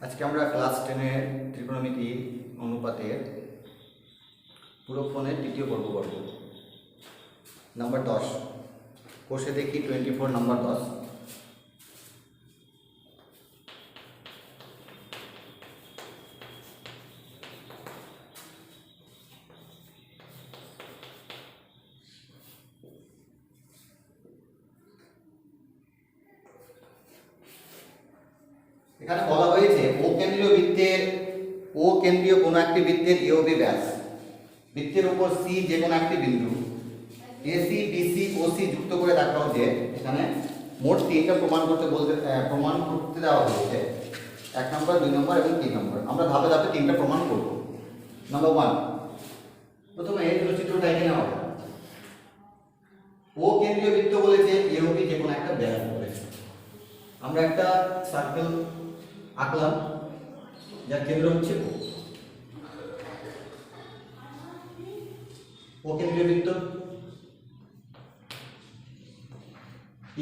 আজকে আমরা ক্লাস 10-এর ত্রিকোণমিতি অনুপাতের পুরোক্ষণের তৃতীয় পর্ব করব। নাম্বার 10 কোষে দেখি 24 নাম্বার 10। এখানে বলা হয়েছে ও কেন্দ্রীয় কোনো একটি বৃত্তের এওবি ব্যাস, বৃত্তের উপর সি যে কোনো একটি বিন্দু এসি বিসি ওসি যুক্ত করে দেখাও যে এখানে মোট তিনটা প্রমাণ করতে দেওয়া হয়েছে। 1 নম্বর, 2 নম্বর এবং 3 নম্বর। আমরা ধাপে ধাপে তিনটা প্রমাণ করব। নাম্বার 1, প্রথমে এই চিত্রটা এঁকে নেওয়া হবে। ও কেন্দ্রীয় বৃত্ত বলেছে, এওবি যে কোনো একটা ব্যাস বলেছে। আমরা একটা সার্কেল আঁকলাম যার কেন্দ্র হচ্ছে ও কেন্দ্রীয় বৃত্ত,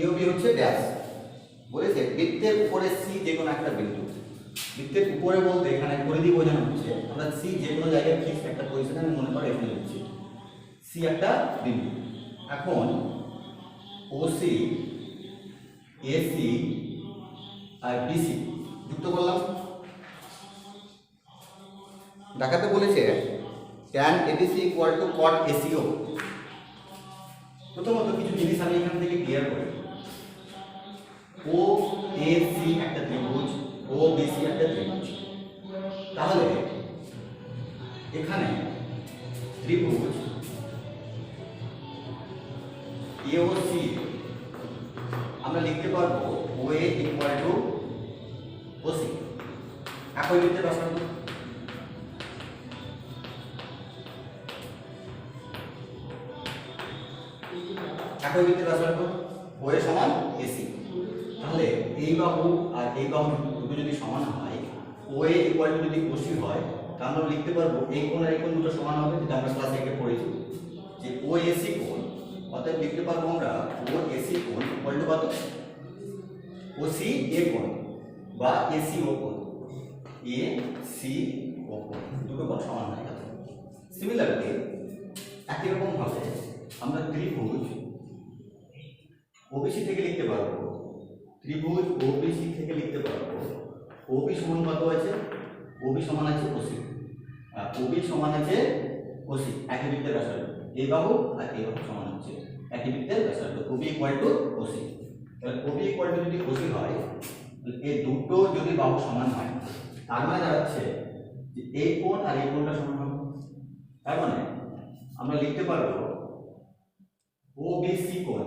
এওবি হচ্ছে ব্যাস বলেছে। বৃত্তের উপরে সি যে কোনো একটা বিন্দু, বৃত্তের উপরে বলতে এখানে পরিধি বোঝানো হচ্ছে। আমরা সি যে কোনো জায়গায় ফিক্সড একটা পজিশনে মনে করে এখানে হচ্ছে সি একটা বিন্দু। এখন ওসি এসি আর বিসি যুক্ত করলাম। দেখাতে বলেছে tan ABC equal to cot ACO। প্রথমত কিছু জিনিস আমি এখান থেকে ক্লিয়ার করি। OAC একটা ত্রিভুজ, OBC একটা ত্রিভুজ। তাহলে এখানে ত্রিভুজ AOC আমরা লিখতে পারবো OA equal to OC। একই বৃত্তের ব্যাসার্ধ, একই বৃত্তের ব্যাসার্ধ OA সমান AC। তাহলে এই বাহু আর এই বাহু দুটো যদি সমান হয়, OA equal to যদি OC হয়, তাহলে আমরা লিখতে পারবো এই কোণ আর এই কোণ দুটো সমান হবে, যেটা আমরা ক্লাস 1 এ পড়েছি যে OAC কোণ। অতএব লিখতে পারবো আমরা OAC কোণ equal to কত? OCA কোণ বা ACO কোণ, ACO কোণ দুটো কোণ সমান হয়ে গেল। সিমিলারলি একই রকম ভাবে আমরা ত্রিভুজ OBC থেকে লিখতে পারবো, ত্রিভুজ OBC থেকে লিখতে পারবো OB সমান কত আছে? OB সমান আছে OC, OB সমান আছে OC। একই বৃত্তের ব্যাসার্ধ, এই বাহু আর এই বাহু সমান হচ্ছে একই বৃত্তের ব্যাসার্ধ, OB equal to OC। তাহলে OB equal to যদি OC হয়, এই দুটো যদি বাহু সমান হয়, তার মানে দাঁড়াচ্ছে যে এই কোণ আর এই কোণটা সমান হবে। তার মানে আমরা লিখতে পারবো OBC কোণ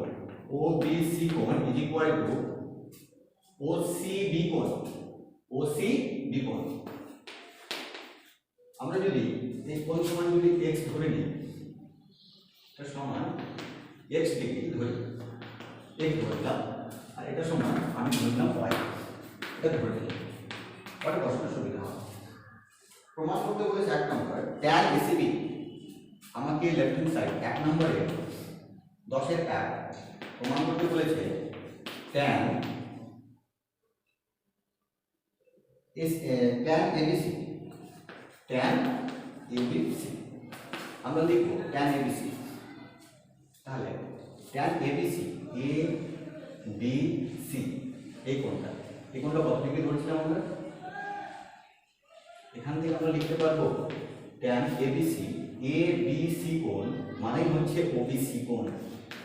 is equal to OCB কোণ, OCB কোণ। আমরা যদি এই কোণ সমান যদি x ধরে নিই, এটা সমান x ডিগ্রি ধরি, x ধরলাম, আর এটা সমান আমি ধরলাম y, এটা ধরে নিই। ওটা কষ্ট সুবিধা হবে। প্রমাণ করতে বলেছে 1 নম্বর tan ACB। আমাকে লেফট হ্যান্ড সাইড 1 নম্বরে 10-এর 1 প্রমাণ করতে বলেছে tan ABC, tan ABC আমরা লিখব tan ABC। তাহলে tan ABC ABC এই কোণটা কত ডিগ্রি ধরেছিলাম আমরা? এখান থেকে আমরা লিখতে পারবো tan ABC কোণ মানেই হচ্ছে OBC কোণ।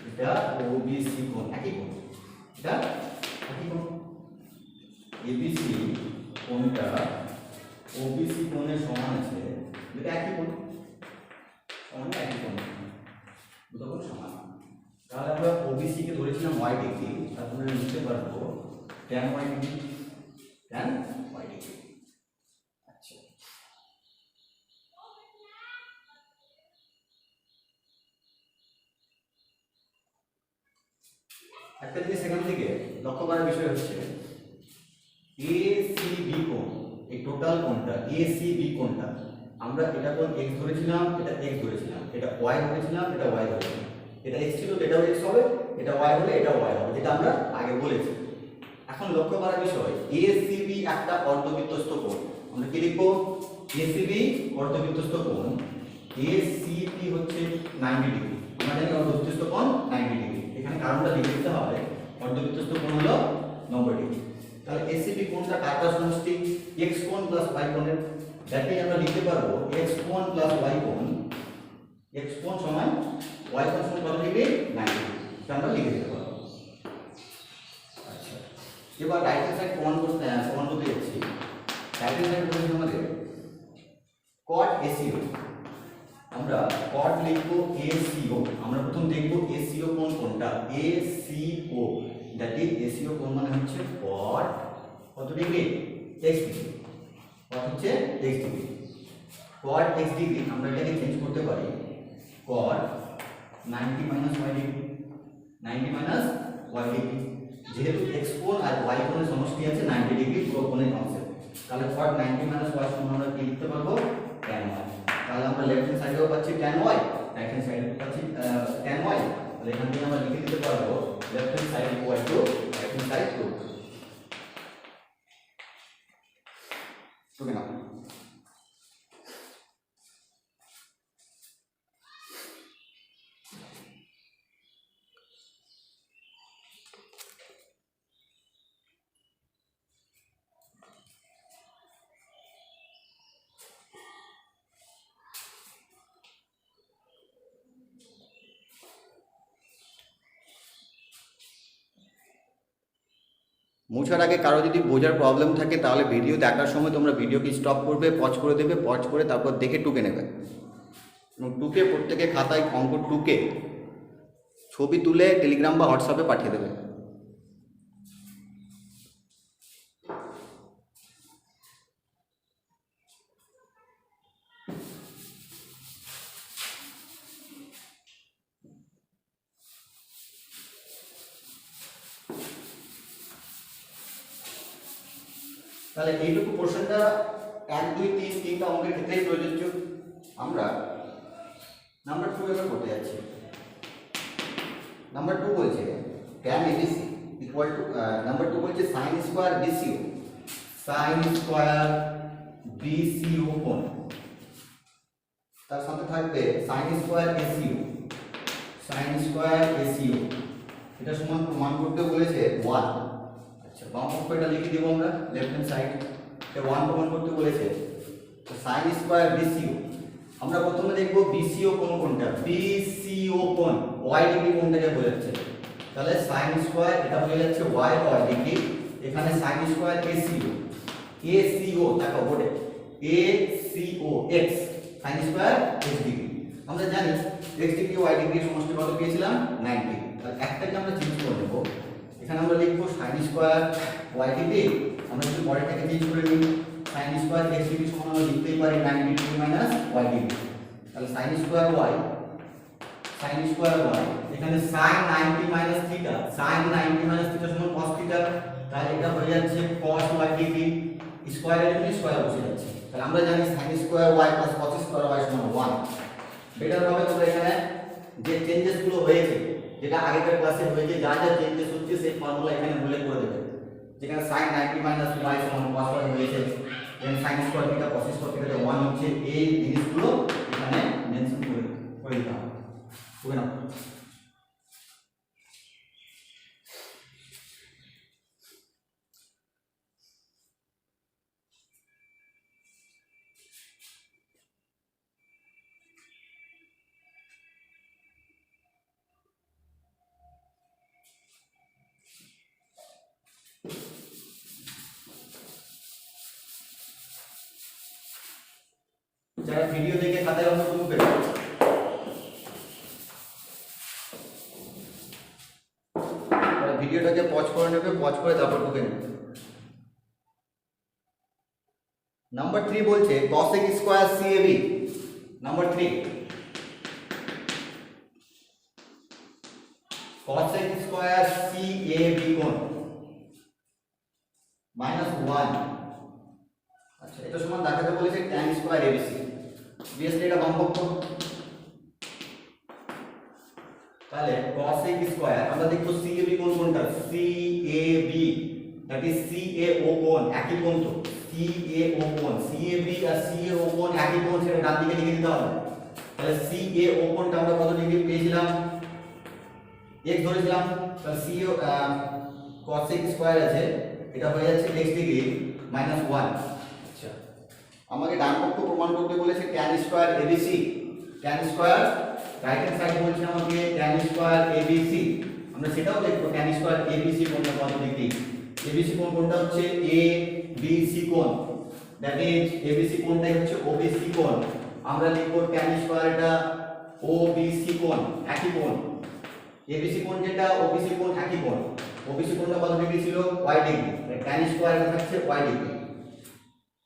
এটা OBC কোণ, একই কোণ, এটা একই কোণ। ABC কোণটা OBC কোণের সমান আছে, এটা একই কোণ, সমান একই কোণ, দুটো কোণ সমান। তাহলে আমরা OBC কে ধরেছিলাম y ডিগ্রি, তারপরে লিখতে পারবো tan y degree, tan y degree. আচ্ছা, একটা জিনিস এখান থেকে লক্ষ্য করার বিষয় হচ্ছে ACB কোণ, এই টোটাল কোণটা ACB কোণটা আমরা এটা কোণ x ধরেছিলাম, এটা x ধরেছিলাম, এটা y ধরেছিলাম, এটা y ধরেছিলাম, এটা x ছিল এটাও x হবে, এটা y হলে এটাও y হবে, যেটা আমরা আগে বলেছি। এখন লক্ষ্য করার বিষয় এসিবি একটা অর্ধবৃত্তস্থ কোণ, আমরা কি লিখবো? এসিবি অর্ধবৃত্তস্থ কোণ, এসিপি হচ্ছে 90 ডিগ্রি। আমরা জানি অর্ধবৃত্তস্থ কোণ 90 ডিগ্রি, এখানে কারণটা লিখে দিতে হবে, অর্ধবৃত্তস্থ কোণ হলো 90 ডিগ্রি। তাহলে এসিবি কোণটা কার সমষ্টি? x কোণ প্লাস y কোণের। যাকে আমরা লিখতে পারবো x কোণ প্লাস y কোণ, x কোণ সমান y কোণ সমান কত ডিগ্রি? 90 ডিগ্রি। এটা আমরা লিখে দিতে পারবো। আচ্ছা, এবার রাইট হ্যান্ড সাইড প্রমাণ করতে যাচ্ছি। রাইট হ্যান্ড সাইড বলতে আমাদের cot ACO, আমরা cot লিখবো ACO। আমরা প্রথম দেখব ACO কোণ কোনটা? ACO, দ্যাট ইজ ACO কোণ মানে হচ্ছে cot কত ডিগ্রি? x degree. cot হচ্ছে x degree. cot x degree আমরা এটাকে চেঞ্জ করতে পারি cot 90 minus y degree, 90 minus y degree. যেহেতু x কোণ আর y কোণের সমষ্টি আছে 90 ডিগ্রি পুরো কোণের কনসেপ্ট, তাহলে cot 90 মাইনাস y সমান আমরা কি লিখতে পারবো? tan y। তাহলে আমরা লেফট হ্যান্ড সাইডেও পাচ্ছি tan y, রাইট হ্যান্ড সাইডেও পাচ্ছি tan y। তাহলে এখান থেকে আমরা লিখে দিতে পারবো left hand side equal to right hand side two. Okay না? মোছার আগে কারো যদি বোঝার প্রবলেম থাকে তাহলে ভিডিও দেখার সময় তোমরা ভিডিওকে স্টপ করবে, পজ করে দেবে, পজ করে তারপর দেখে টুকে নেবে এবং টুকে প্রত্যেকে খাতায় অঙ্ক টুকে ছবি তুলে টেলিগ্রাম বা হোয়াটসঅ্যাপে পাঠিয়ে দেবে। তাহলে এইটুকু পোর্শনটা 1 2 3 তিনটা অঙ্কের ক্ষেত্রেই প্রযোজ্য। আমরা নাম্বার 2 এবার করতে যাচ্ছি। নাম্বার 2 বলছে tan ABC equal to number 2 বলছে sin square BCO, sin square BCO কোণ, তার সাথে থাকবে sin square ACO, sin square ACO। এটা সমান প্রমাণ করতে বলেছে 1। আচ্ছা, বাম পক্ষ এটা লিখে দেব আমরা লেফট হ্যান্ড সাইড, এটা 1 প্রমাণ করতে বলেছে। তো sin স্কয়ার BCO, আমরা প্রথমে দেখব BCO কোণ কোনটা? BCO কোণ y ডিগ্রি কোণটাকে বোঝাচ্ছে। তাহলে sin স্কয়ার এটা হয়ে যাচ্ছে y ডিগ্রি, এখানে sin স্কয়ার ACO, ACO দেখো বোর্ডে ACO x sin square x degree. আমরা জানি x ডিগ্রি y ডিগ্রি সমষ্টি কত পেয়েছিলাম? 90। তাহলে একটাকে আমরা চেঞ্জ করে নেব, এখানে আমরা লিখব sin স্কয়ার y ডিগ্রি, আমরা যদি পরেরটাকে চেঞ্জ করে নিই sin স্কয়ার x ডিগ্রি সমান আমরা লিখতেই পারি 90 ডিগ্রি মাইনাস y ডিগ্রি। তাহলে sin square y, sin square y এখানে sin 90 minus theta, sin 90 minus theta সমান cos থিটা, তাহলে এটা হয়ে যাচ্ছে cos y ডিগ্রি। স্কয়ারের জন্য স্কয়ার বসে যাচ্ছে, তাহলে আমরা জানি sin square y plus cos square y সমান 1। বেটার হবে তোমরা এখানে যে চেঞ্জেস গুলো হয়েছে, যেটা আগেকার ক্লাসে হয়েছে, যা যা চেঞ্জেস হচ্ছে সেই ফর্মুলা এখানে উল্লেখ করে দেবে। যেখানে sin 90 মাইনাস y সমান cos y হয়েছে, দেন sin square theta cos square theta 1 হচ্ছে, এই জিনিসগুলো এখানে মেনশন করে দিতে হবে। ওকে না? যারা ভিডিও দেখে খাতায় অঙ্ক তুলবে, ভিডিওটাকে পজ করে নেবে, পজ করে তারপর টুকে নেবে। নাম্বার 3 বলছে cos x square CAB। Number 3 cos x square CAB কোণ -1। আচ্ছা, এটা সমান দেখাতে বলেছে tan স্কয়ার ABC। বিএসটি এটা বাম পক্ষ, তাহলে cos x স্কয়ার আমরা দেখব CAB কোণ কোনটা? CAB দ্যাট ইজ সিএও কোণ, একই কোণ তো, সিএও কোণ, সিএবি আর সিএও কোণ একই কোণ, সেটা ডান দিকে লিখে দিতে হবে। তাহলে সিএও কোণটা আমরা কত ডিগ্রি পেয়েছিলাম, x ধরেছিলাম, তাহলে সিও cos x স্কয়ার আছে, এটা হয়ে যাচ্ছে x ডিগ্রি মাইনাস 1। আচ্ছা, আমাকে ডান পক্ষ প্রমাণ করতে বলেছে tan square abc, tan square right hand side বলছে আমাকে tan স্কয়ার abc, আমরা সেটাও দেখব tan স্কয়ার abc কোণটা কত ডিগ্রি। abc কোণটা হচ্ছে abc কোণ, দ্যাট ইজ abc কোণটাই হচ্ছে obc কোণ, আমরা লিখব tan স্কয়ার এটা obc কোণ, একই কোণ। abc কোণ যেটা obc কোণ একই কোণ, obc কোণটা কত ডিগ্রি ছিল, y ডিগ্রি, tan স্কয়ার এটা থাকছে y ডিগ্রি।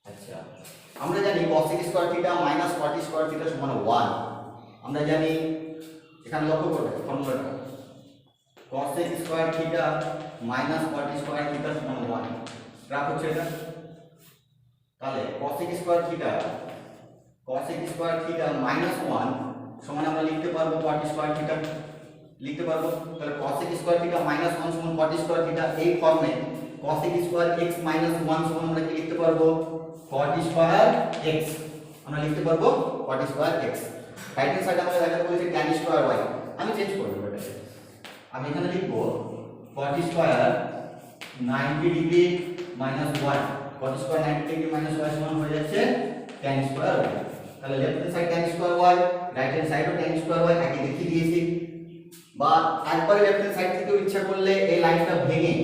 আচ্ছা, আমরা জানি cos x square theta minus cot square theta সমান 1, আমরা জানি, এখানে লক্ষ্য করবে ফর্মুলাটা, cos x square theta minus cot square theta সমান 1, গ্রাফ হচ্ছে এটা। তাহলে cos x square theta minus 1 সমান আমরা লিখতে পারবো cot স্কয়ার থিটা, লিখতে পারবো। তাহলে cos x square theta minus 1 সমান cot স্কয়ার থিটা, এই ফর্মে cos x square x minus 1 সমান আমরা কি লিখতে পারবো, cot স্কয়ার x, আমরা লিখতে পারবো cot square x। Right hand সাইডে আমরা দেখাতে বলেছি tan স্কয়ার y, আমি চেঞ্জ করে দেব এটাকে, আমি এখানে লিখব cot square 90 degree minus 1, cot square 90 degree minus y সমান হয়ে যাচ্ছে tan স্কয়ার y। তাহলে left hand side tan square y, right hand সাইডও tan স্কয়ার y একই দেখিয়ে দিয়েছি। বা একবারে লেফট হ্যান্ড সাইড থেকে ইচ্ছা করলে এই লাইনটা ভেঙে,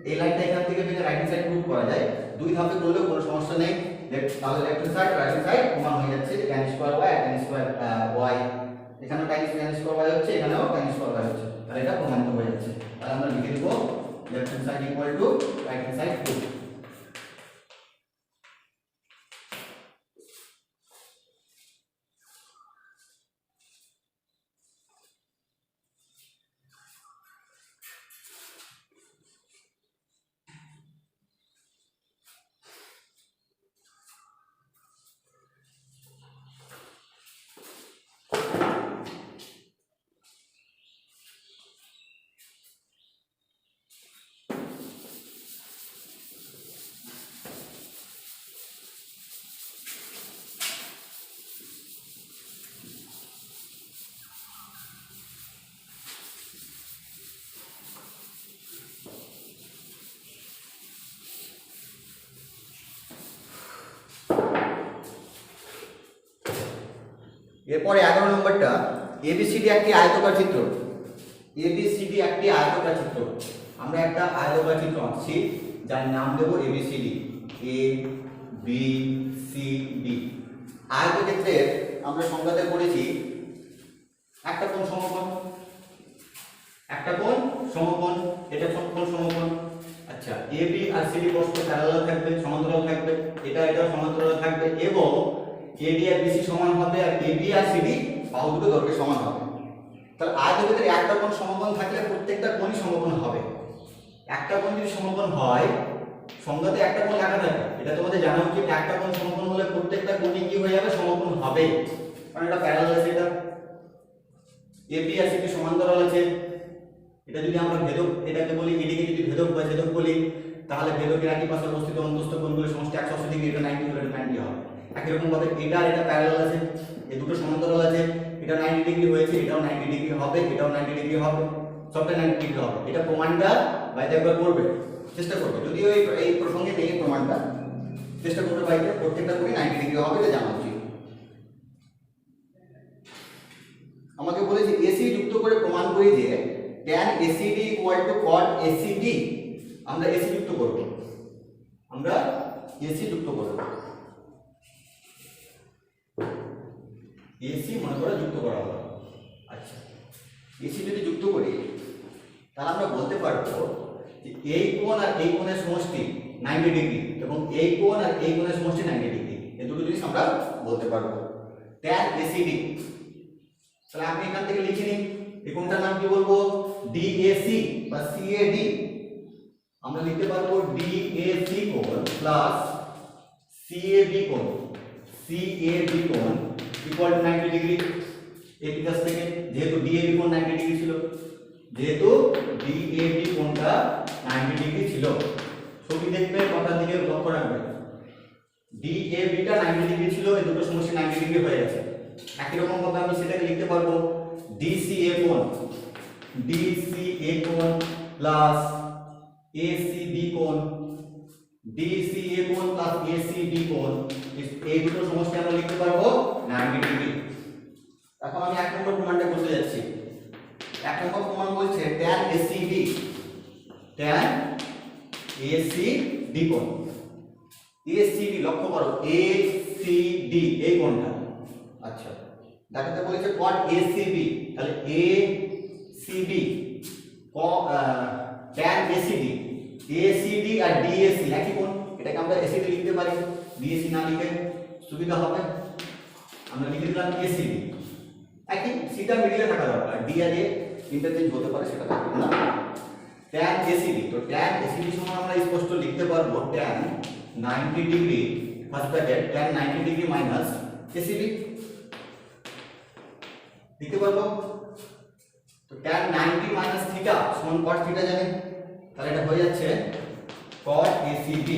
এই লাইনটা এখান থেকে ভেঙে রাইট হ্যান্ড সাইড প্রুভ করা যায়, দুই ধাপে করলেও কোনো সমস্যা নেই। তাহলে left hand side right hand side সমান হয়ে যাচ্ছে tan স্কয়ার y আর tan স্কয়ার y, এখানে tan স্কয়ার y হচ্ছে, এখানেও tan স্কয়ার y হচ্ছে, তাহলে এটা প্রমাণিত হয়ে যাচ্ছে। তাহলে আমরা লিখে দেব left hand side equal to right hand side 2। এরপরে 11 নম্বরটা, এবিসিডি একটি আয়তাকার চিত্র, এবিসিডি একটি আয়তাকার চিত্র, আমরা একটা আয়তাকার চিত্র আঁকছি যার নাম দেব ABCD, A B C D. আয়তক্ষেত্রের আমরা সংজ্ঞাতে পড়েছি একটা কোণ সমকোণ, একটা কোণ সমকোণ, এটা কোণ সমকোণ। আচ্ছা, A B R C D পরস্পর প্যারালাল থাকবে, সমান্তরাল থাকবে, এটাও সমান্তরাল থাকবে, এবং এডি আর বিসি সমান হবে, আর এবি আর সিডি বাহু দুটো দৈর্ঘ্যে সমান হবে। তাহলে আয়তক্ষেত্রে একটা কোণ সমকোণ থাকলে প্রত্যেকটা কোণই সমকোণ হবে। একটা কোণ যদি সমকোণ হয়, সংজ্ঞাতে একটা কোণ লেখা থাকে, এটা তোমাদের জানা উচিত, একটা কোণ সমকোণ হলে প্রত্যেকটা কোণই কি হয়ে যাবে, সমকোণ হবে, কারণ এটা প্যারালাল আছে, এটা এবি আর সিডি সমান্তরাল আছে। এটা যদি আমরা ভেদক, এটাকে বলি, এদিকে যদি ভেদক বা ছেদক বলি, তাহলে ভেদকের একই পাশে অবস্থিত অন্তস্থ কোণগুলোর সমষ্টি 180 ডিগ্রি, এটা 90 হলে এটা 90 হবে। একই রকম ভাবে এটা আর এটা প্যারালাল আছে, এই দুটো সমান্তরাল আছে, এটা 90 ডিগ্রি হয়েছে, এটাও 90 ডিগ্রি হবে, এটাও 90 ডিগ্রি হবে, সবটা 90 ডিগ্রি হবে। এটা প্রমাণটা বাইরে একবার করবে, চেষ্টা করবে, যদিও এই প্রসঙ্গে নেই প্রমাণটা, চেষ্টা করবে বাইরে, প্রত্যেকটা কোণই 90 ডিগ্রি হবে, এটা জানা উচিত। আমাকে বলেছে এসি যুক্ত করে প্রমাণ করি যে tan ACD cot ACD, আমরা এসি যুক্ত করব, আমরা এসি যুক্ত করব, এসি মনে করে যুক্ত করা হলো। আচ্ছা, এসি যদি যুক্ত করি তাহলে আমরা বলতে পারবো যে এই কোণ আর এই কোণের সমষ্টি 90 ডিগ্রি, এবং এই কোণ আর এই কোণের সমষ্টি 90 ডিগ্রি, এই দুটো জিনিস আমরা বলতে পারবো tan ACD। তাহলে আপনি এখান থেকে লিখে নিন, এই কোণটার নাম কি বলবো, DAC বা CAD, আমরা লিখতে পারবো DAC কোণ প্লাস CAB কোণ, CAB কোণ ইকুয়াল টু 90 ডিগ্রি। এই বিকাশ থেকে যেহেতু DAB কোণ 90 ডিগ্রি ছিল, যেহেতু DAB কোণটা 90 ডিগ্রি ছিল, দিক দেখবে কটার দিকে লক্ষ্য রাখবে। ডি এ বিটা 90 ডিগ্রি ছিল, এই দুটো সমষ্টি 90 ডিগ্রি হয়ে গেছে। একই রকম ভাবে আমি সেটাকে লিখতে পারবো ডিসিএ কোণ, ডিসিএ কোণ প্লাস এসিবি কোণ, ডিসিএ কোণ প্লাস এসিবি কোণ, এই দুটো সমষ্টি আমরা লিখতে পারবো 90 ডিগ্রি। এখন আমি 1 নম্বর প্রমাণটা করতে যাচ্ছি। 1 নম্বর প্রমাণ বলছে tan ACB, tan ACB কোণ, ACB লক্ষ্য করো ACD এই কোণটা। আচ্ছা দেখাতে বলেছে cot ACB, তাহলে ACB tan ACD, ACD আর DAC একই কোণ, এটাকে আমরা ACD লিখতে পারি, DAC না লিখে সুবিধা হবে, আমরা লিখে দিলাম ACD। একই সিটা মিডিলে থাকা দরকার, ডি আর এ ইন্টারচেঞ্জ হতে পারে সেটা দেখব না। tan ACD, তো tan ACD সমান আমরা স্পষ্ট লিখতে পারবো tan 90 degree first bracket tan 90 degree minus ACB লিখতে পারবো। তো tan 90 মাইনাস থিটা সমান cot থিটা জানেন, তাহলে এটা হয়ে যাচ্ছে cot ACB,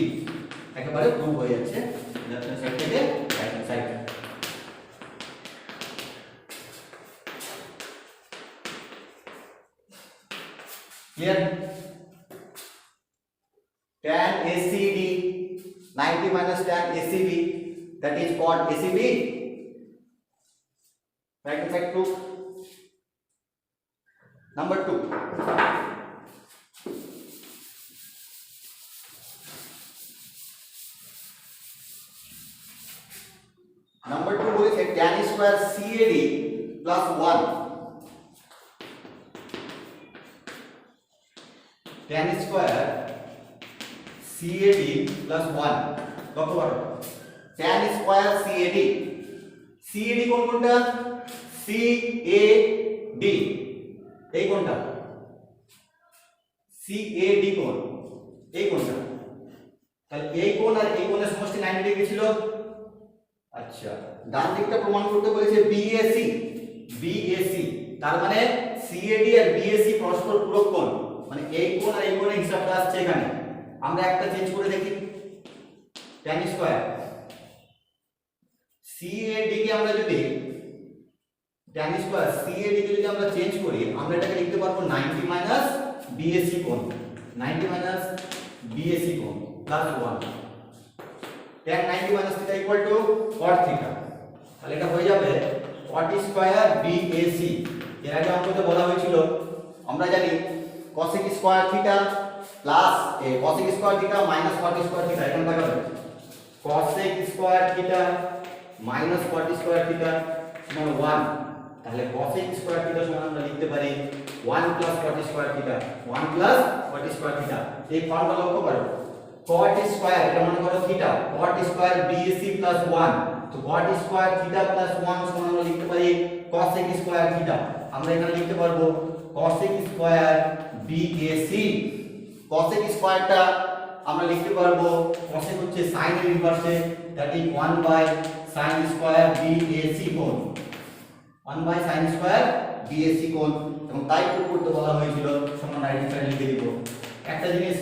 একেবারে প্রুভ হয়ে যাচ্ছে লেফট হ্যান্ড সাইড থেকে right hand side. Clear? Tan ACD 90 minus tan ACB, that is cot ACB. Right hand side proof. Number 2. Number 2 বলেছে tan square CAD plus 1. tan square CAD plus 1 লক্ষ্য করো tan square CAD, CAD কোন কোনটা? CAD এই কোনটা? CAD কোন এই কোনটা? তাহলে এই কোণ আর এই কোণের সমষ্টি 90 ডিগ্রি ছিল। আচ্ছা ডান দিকটা প্রমাণ করতে বলেছে BAC, BAC তার মানে CAD আর BAC পরস্পর পূরক কোণ, মানে এই কোণ আর এই কোণের হিসাবটা আসছে এখানে। আমরা একটা চেঞ্জ করে দেখি, tan স্কয়ার CAD কে আমরা যদি tan স্কয়ার CAD কে যদি আমরা চেঞ্জ করি, আমরা এটাকে লিখতে পারবো 90 মাইনাস BAC কোণ, 90 মাইনাস BAC কোণ plus 1, tan 90 minus theta equal to cot থিটা, তাহলে এটা হয়ে যাবে cot স্কয়ার BAC। এর আগে অঙ্কতে বলা হয়েছিল আমরা জানি cosec square theta plus cosec square theta minus cot square theta, এখানে থাকবে cosec square theta minus cot square theta সমান 1, তাহলে cosec স্কয়ার থিটা সমান আমরা লিখতে পারি 1 plus cot square theta, 1 plus cot square theta. এই ফর্মটা লক্ষ্য করো, cot স্কয়ার এটা মনে করো theta, cot square BAC plus 1, তো cot স্কয়ার থিটা প্লাস 1 সমান আমরা লিখতে পারি cosec স্কয়ার থিটা। আমরা এখানে লিখতে পারবো cosec স্কয়ার BAC, cosec স্কয়ারটা আমরা লিখতে পারবো cosec হচ্ছে sin এর ইনভার্সে, that is 1 by sin square BAC কোণ, 1 বাই sin স্কয়ার BAC কোণ, এবং তাই প্রুভ করতে বলা হয়েছিল, সমান রাইট হ্যান্ড সাইডে লিখে দিব। একটা জিনিস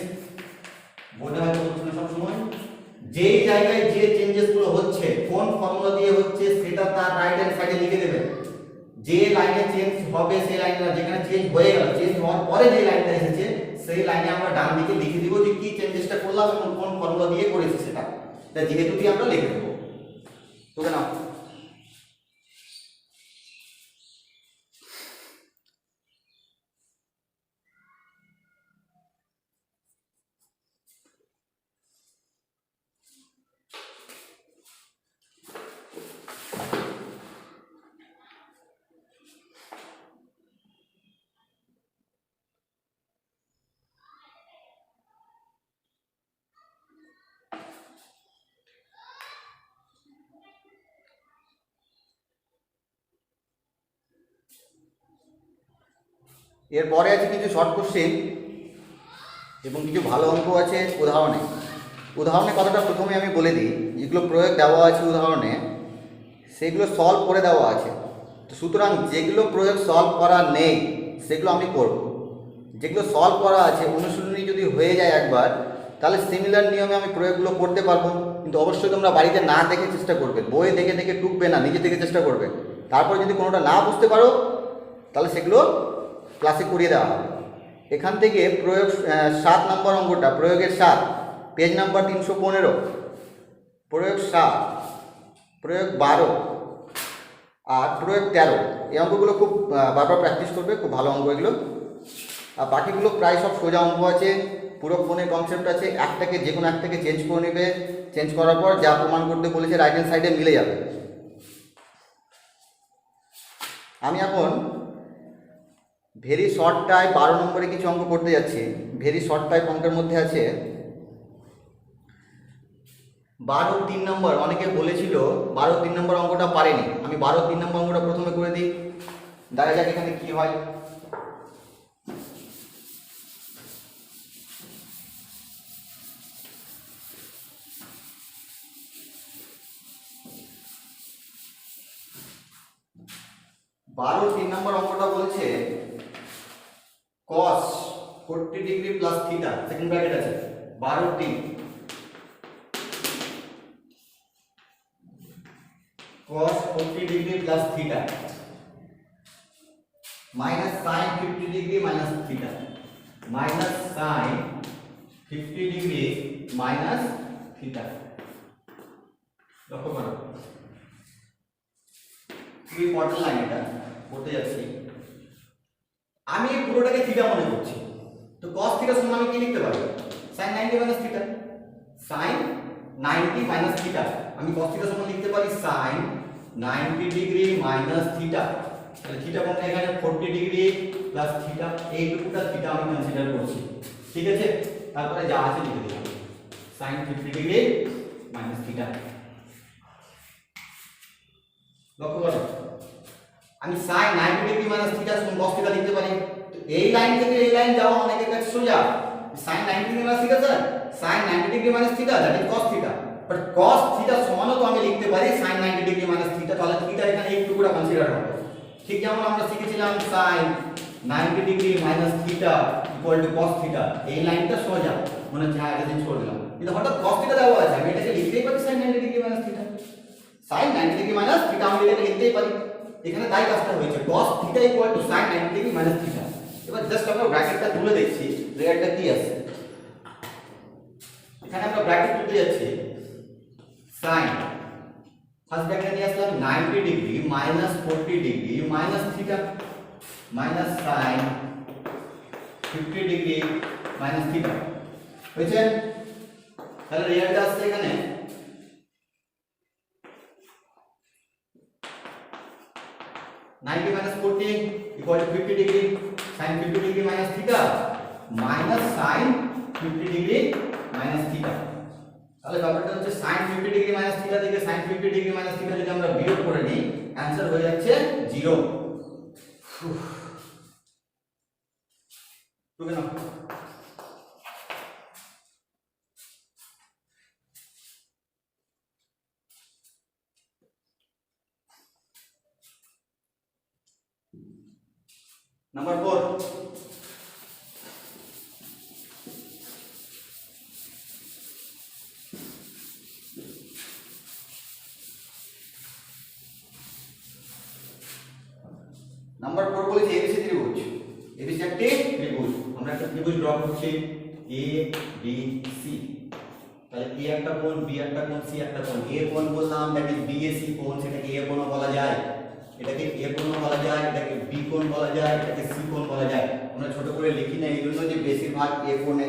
বোঝা হয়তো হচ্ছে না সব সময়, যেই জায়গায় যে চেঞ্জেস গুলো হচ্ছে কোন ফর্মুলা দিয়ে হচ্ছে সেটা তার রাইট হ্যান্ড সাইডে লিখে দেবে। যে লাইনে চেঞ্জ হবে সেই লাইনটা, যেখানে চেঞ্জ হয়ে গেল, চেঞ্জ হওয়ার পরে যে লাইনটা এসেছে সেই লাইনে আমরা ডান দিকে লিখে দিব যে কি চেঞ্জেসটা করলাম এবং কোন ফর্মুলা দিয়ে করেছি সেটা, এটা যেহেতু দিয়ে আমরা লিখে দেবো। তো না এরপরে আছে কিছু শর্ট কোশ্চেন এবং কিছু ভালো অঙ্ক আছে উদাহরণে। উদাহরণে কথাটা প্রথমে আমি বলে দিই, যেগুলো প্রয়োগ দেওয়া আছে উদাহরণে সেগুলো সলভ করে দেওয়া আছে, তো সুতরাং যেগুলো প্রয়োগ সলভ করা নেই সেগুলো আমি করব, যেগুলো সলভ করা আছে অনুশীলনী যদি হয়ে যায় একবার তাহলে সিমিলার নিয়মে আমি প্রয়োগগুলো করতে পারবো। কিন্তু অবশ্যই তোমরা বাড়িতে না দেখে চেষ্টা করবে, বইয়ে দেখে দেখে টুকবে না, নিজে থেকে চেষ্টা করবে। তারপর যদি কোনোটা না বুঝতে পারো তাহলে সেগুলো ক্লাসে করিয়ে দেওয়া হবে। এখান থেকে প্রয়োগ 7 নম্বর অঙ্কটা, প্রয়োগের 7, পেজ নাম্বার 315, প্রয়োগ 7, প্রয়োগ 12 আর প্রয়োগ 13, এই অঙ্কগুলো খুব বারবার প্র্যাকটিস করবে, খুব ভালো অঙ্ক এগুলো। আর বাকিগুলো প্রায় সব সোজা অঙ্ক আছে, পুরো ফোনের কনসেপ্ট আছে। একটাকে যে কোনো একটাকে চেঞ্জ করে নেবে, চেঞ্জ করার পর যা প্রমাণ করতে বলেছে রাইট হ্যান্ড সাইডে মিলে যাবে। আমি এখন ভেরি শর্ট টাইপ 12 নম্বরে কিছু অঙ্ক করতে যাচ্ছি। ভেরি শর্ট টাইপ অঙ্কের মধ্যে আছে 12-3 নম্বর। অনেকে বলেছিল 12-3 নম্বর অঙ্কটা পারেনি, আমি 12-3 নম্বর অঙ্কটা প্রথমে করে দিই, দেখা যাক এখানে কি হয়। বারো 3 নম্বর অঙ্কটা বলছে cos 40 degree plus theta, second bracket আছে 12t cos 40 degree plus theta minus sin 50 degree minus theta, minus sin 50 degree minus theta. লক্ষ্য করো, খুবই ইম্পর্টেন্ট লাইন, এটা করতে যাচ্ছি। আমি পুরোটাকে থিটা মনে করছি, তো cos থিটা সমান আমি কি লিখতে পারি? sin 90 minus theta, sin 90 minus theta. আমি cos থিটা সমান লিখতে পারি sin 90 ডিগ্রি মাইনাস থিটা। তাহলে থিটা কোনটা এখানে 40 ডিগ্রি প্লাস থিটা, এইটুকুটা থিটা আমি কনসিডার করছি, ঠিক আছে? তারপরে যা আছে লিখে দিলাম sin 50 ডিগ্রি মাইনাস থিটা। লক্ষ্য করো, আমি sin 90 ডিগ্রি মাইনাস থিটা সমান cos থিটা লিখতে পারি। তো এই লাইন থেকে এই লাইন যাওয়া অনেকের কাছে সোজা, sin 90 degree minus theta sir, sin 90 degree minus theta that is cos theta. But cos theta সমানও তো আমি লিখতে পারি sin 90 ডিগ্রি মাইনাস থিটা, তাহলে থিটা এখানে একটুকুটা কনসিডার হবে। ঠিক যেমন আমরা শিখেছিলাম sin 90 degree minus theta equal to cos theta, এই লাইনটা সোজা মনে হচ্ছে হ্যাঁ, এটা চেঞ্জ করে দিলাম। কিন্তু হঠাৎ cos থিটা দেওয়া আছে, আমি এটাকে লিখতেই পারি sin 90 degree minus theta, sin 90 degree minus theta আমি এটাকে লিখতেই পারি। এখানে তাই কাজটা হয়েছে, cos theta equal two sin 90 degree minus theta. এবার জাস্ট আমরা ব্র্যাকেটটা তুলে দেখছি ব্র্যাকেটটা কি আছে। এখানে আমরা ব্র্যাকেট তুলতে যাচ্ছি, sin ফার্স্ট ব্র্যাকেটে নিয়ে আসলাম 90 degree minus 40 degree minus theta, minus sin 50 degree minus theta হয়েছে। তাহলে রেজাল্টটা আসছে এখানে 90 minus 40 equal to 50 degree sin 50 degree minus theta minus sin 50 degree minus theta। তাহলে ব্যাপারটা হচ্ছে sin 50 ডিগ্রি মাইনাস থিটা থেকে sin 50 ডিগ্রি মাইনাস থিটা যদি আমরা বিয়োগ করে নিই, आंसर হয়ে যাচ্ছে 0। টুকে নাও। नंबर 4, नंबर 4 বলেছে এবিসি ত্রিভুজ। এবিসি একটি ত্রিভুজ, আমরা একটা ত্রিভুজ ড্র করছি এ বি সি। তাহলে এ একটা কোণ, বি একটা কোণ, সি একটা কোণ। এ কোণ বললাম দ্যাট ইজ বিএসি কোণ, সেটাকে এ কোণ বলা যায়, এটাকে এ কোণ বলা যায়, এটাকে বি কোণ বলা যায়, এটাকে সি কোণ বলা যায়। আমরা ছোট করে লিখি না এই জন্য যে বেশিরভাগ এ কোণে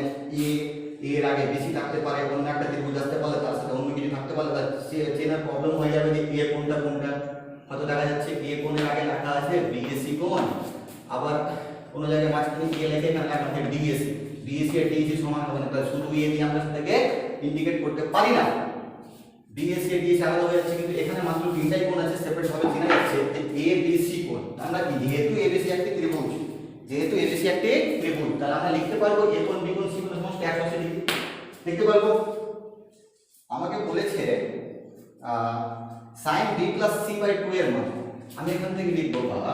এর আগে বেশি থাকতে পারে, অন্য একটা ত্রিভুজ আসতে পারলে তার সাথে অন্য কিছু থাকতে পারলে তার চেনার প্রবলেম হয়ে যাবে যে এ কোণটা কোনটা। হয়তো দেখা যাচ্ছে এ কোণের আগে লেখা আছে বিএসি কোণ, আবার কোনো জায়গায় মাঝখানে এ লিখে এখানে লেখা আছে ডিএসি। ডিএসি আর ডিএসি সমান হবে না, তাহলে শুধু এ দিয়ে আমরা সেটাকে ইন্ডিকেট করতে পারি না। ডিএসি আর ডিএসি আলাদা হয়ে যাচ্ছে, কিন্তু এখানে মাত্র তিনটাই কোণ আছে, সেপারেট ভাবে চেনা যাচ্ছে এ বি সি কোণ। আমরা কি যেহেতু এবিসি একটি ত্রিভুজ, যেহেতু এবিসি একটি ত্রিভুজ, তাহলে আমরা লিখতে পারবো এ কোণ বি কোণ সি কোণ সমস্ত এক পাশে লিখতে পারবো। আমাকে বলেছে sin b plus c by 2 এর মান, আমি এখান থেকে লিখবো বাবা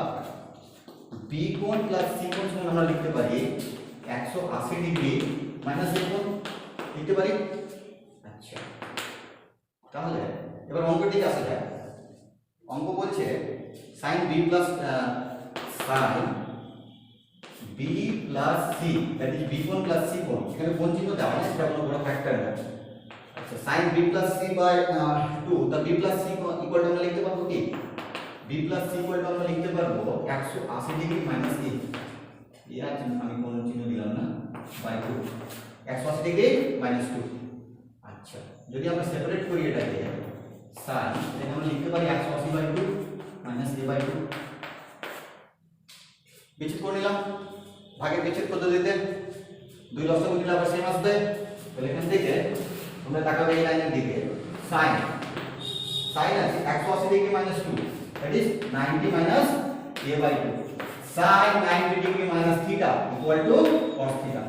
b কোণ প্লাস c কোণ সমান আমরা লিখতে পারি 180 ডিগ্রি মাইনাস a কোণ লিখতে পারি। আচ্ছা, তাহলে এবার অঙ্কের দিকে আসা যায়। অঙ্ক বলছে sin b plus sin b plus c, that is b কোণ প্লাস c কোণ। এখানে কোণ চিহ্ন দেওয়া আছে, সেটা কোনো বড় ফ্যাক্টর না। আচ্ছা, sin b plus c by 2, তা b plus c equal to আমরা লিখতে পারবো কি? b plus c equal to আমরা লিখতে পারবো 180 ডিগ্রি মাইনাস a, এর আমি কোণ চিহ্ন দিলাম না, বাই 2, 180 ডিগ্রি মাইনাস 2। আচ্ছা, যদি আমরা সেপারেট করি এটাকে sin, তাহলে আমরা লিখতে পারি 180 বাই 2 মাইনাস a বাই 2। বিচ্ছেদ করে নিলাম ভাগের বিচ্ছেদ পদ্ধতিতে, দুই লসাগু দিলে আবার সেম আসবে। তাহলে এখান থেকে আমরা তাকাবো এই লাইনের দিকে, sin আছে 180 degree minus 2, that is 90 minus a by 2। sin 90 degree minus theta equal to cos থিটা।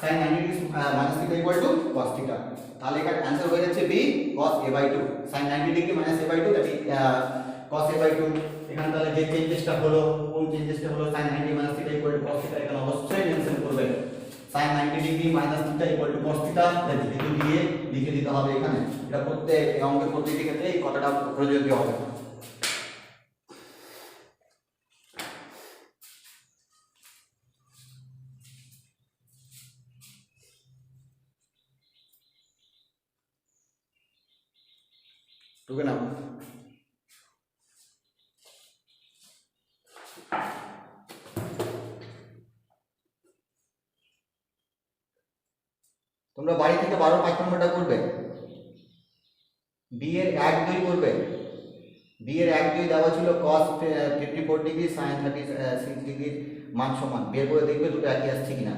sin 90 degree minus theta equal to cos থিটা। তাহলে এখানে आंसर হয়ে যাচ্ছে b cos a by 2। sin 90 degree minus a by 2, that is cos a by 2। এখানে তাহলে যে চেঞ্জেসটা হলো, কোন চেঞ্জেসটা হলো sin 90 minus theta equal to cos theta, এখানে অবশ্যই মেনশন করবেন। sin 90 degree minus theta equal to cos theta, যেহেতু দিয়ে লিখে দিতে হবে এখানে। এটা প্রত্যেক অঙ্কের প্রত্যেকটি ক্ষেত্রে এই কথাটা প্রযোজ্য হবে। টুকে নাও। তোমরা বাড়ি থেকে 12 5 নম্বরটা করবে, বি এর 1 2 করবে। বি এর 1 2 দেওয়া ছিল cos 54 ডিগ্রি sin 36 ডিগ্রি মান সমান, বের করে দেখবে দুটো একই আসছে কিনা।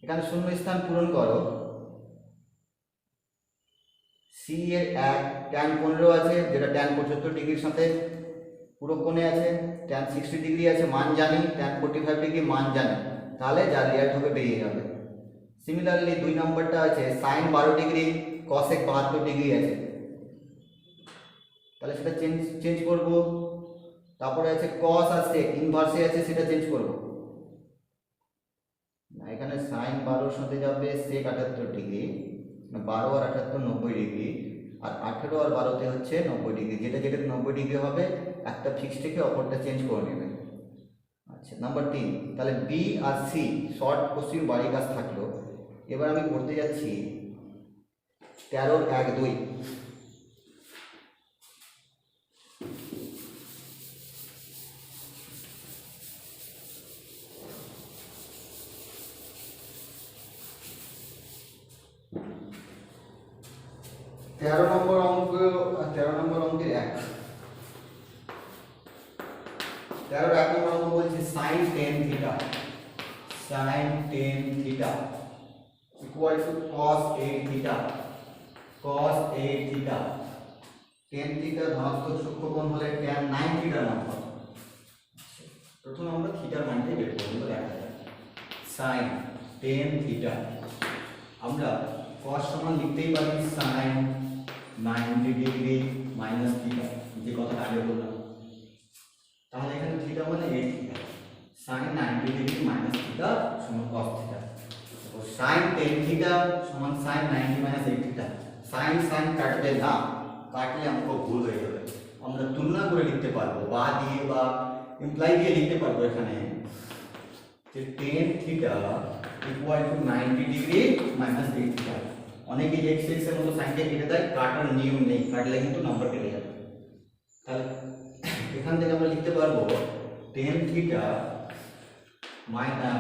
এখানে শূন্য স্থান পূরণ করো। সি এর 1 tan 15 আছে, যেটা tan 75 ডিগ্রির সাথে পুরো কোণে আছে। tan 60 ডিগ্রি আছে, মান জানি। tan 45 ডিগ্রি মান জানি, তাহলে যা রিয়াক্ট হবে বেরিয়ে যাবে। সিমিলারলি 2 নম্বরটা আছে sin 12 ডিগ্রি cosec 72 ডিগ্রি আছে, তাহলে সেটা চেঞ্জ করব। তারপরে আছে cos আছে, ইনভার্সে আছে, সেটা চেঞ্জ করব না। এখানে sin 12 এর সাথে যাবে sec 78 ডিগ্রি, 12 আর 78 90 ডিগ্রি, আর 18 আর 12 তে হচ্ছে 90 ডিগ্রি। যেটা 90 ডিগ্রি হবে একটা ফিক্স থেকে অপরটা চেঞ্জ করে নেবে। আচ্ছা, নাম্বার 3। তাহলে বি আর সি শর্ট কোশ্চেন বাড়ি কাজ থাকলো। এবার আমি করতে যাচ্ছি 13 1 2। তেরো নম্বর অঙ্কের 1। 13 1 নম্বর অঙ্ক বলছে sin 10 theta equal to cos 8 theta. tan theta ধনাত্মক সূক্ষ্মকোণ হলে tan 9 থিটার মান হবে। প্রথমে আমরা থিটার মানটা বের করব। দেখা যাক sin 10 থিটা, আমরা cos সমান লিখতেই পারি sin 90 ডিগ্রি মাইনাস থিটা, যে কথাটা আগে বললাম। তাহলে এখানে থিটা মানে 8 theta, sin 90 degree minus theta সমান cos থিটা। তো sin 10 থিটা সমান sin 90 মাইনাস 8 থিটা। sin কাটবে না, কাটলে অঙ্ক ভুল হয়ে যাবে। আমরা তুলনা করে লিখতে পারবো, বা দিয়ে বা ইমপ্লাই দিয়ে লিখতে পারবো এখানে যে 10 theta equal two 90 degree minus 8 theta. অনেকে x এর মতো সাইনকে কেটে দেয়, কাটার নিয়ম নেই, কাটলে কিন্তু নাম্বার কেটে যাবে। তাহলে এখান থেকে আমরা লিখতে পারবো 10 theta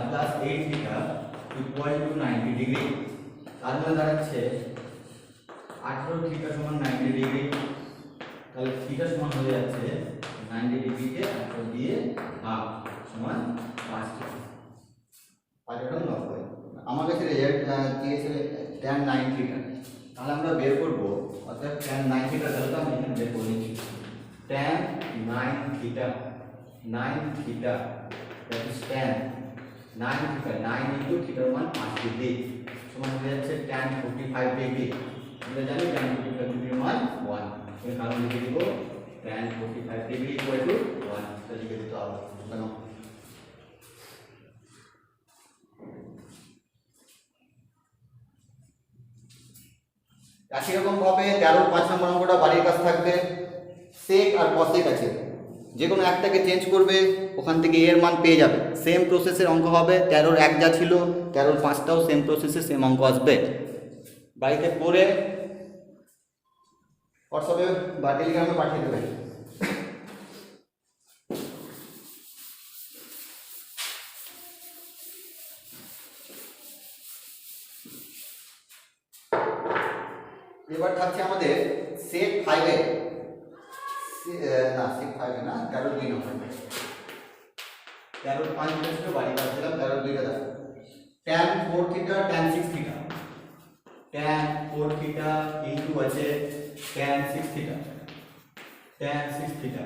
plus 8 theta equal two 90 degree. তার মানে দাঁড়াচ্ছে 18 থিটা সমান 90 ডিগ্রি। তাহলে থিটা সমান হয়ে যাচ্ছে 90 ডিগ্রিকে 18 দিয়ে হাফ সমান 5 থিটা। 5 আমার কাছে রেজাল্ট দিয়েছে tan 9 থিটা। তাহলে আমরা বের করব, অর্থাৎ tan 9 থিটা তাহলে আমরা এখানে বের করে নিচ্ছি। tan 9 theta that is tan 9 theta, 9 into থিটার মান 5 ডিগ্রি সমান হয়ে যাচ্ছে tan 45 ডিগ্রি। আমরা জানি tan 45 ডিগ্রির মান 1, এর কারণ লিখে দিব tan 45 ডিগ্রি ইকুয়াল টু 1, এটা লিখে দিতে হবে। কেন একই রকম ভাবে 13-5 নম্বর অঙ্কটা বাড়ির কাছে থাকবে। সেক আর কসেক আছে, যে কোনো একটাকে চেঞ্জ করবে, ওখান থেকে এর মান পেয়ে যাবে। সেম প্রসেসের অঙ্ক হবে, 13-1 যা ছিল 13-5টাও সেম প্রসেসে সেম অঙ্ক আসবে। বাড়িতে পড়ে হোয়াটসঅ্যাপে বা টেলিগ্রামে পাঠিয়ে দেবে। এবার থাকছে আমাদের সেট 5-এ, না সেট 5-এ না, 13-2 নম্বর। 13-5 থেকে বাড়ি পাচ্ছিলাম, 13-2টা দাও। tan 4 theta tan 6 theta, tan 4 theta into আছে tan 6 থিটা, tan 6 থিটা।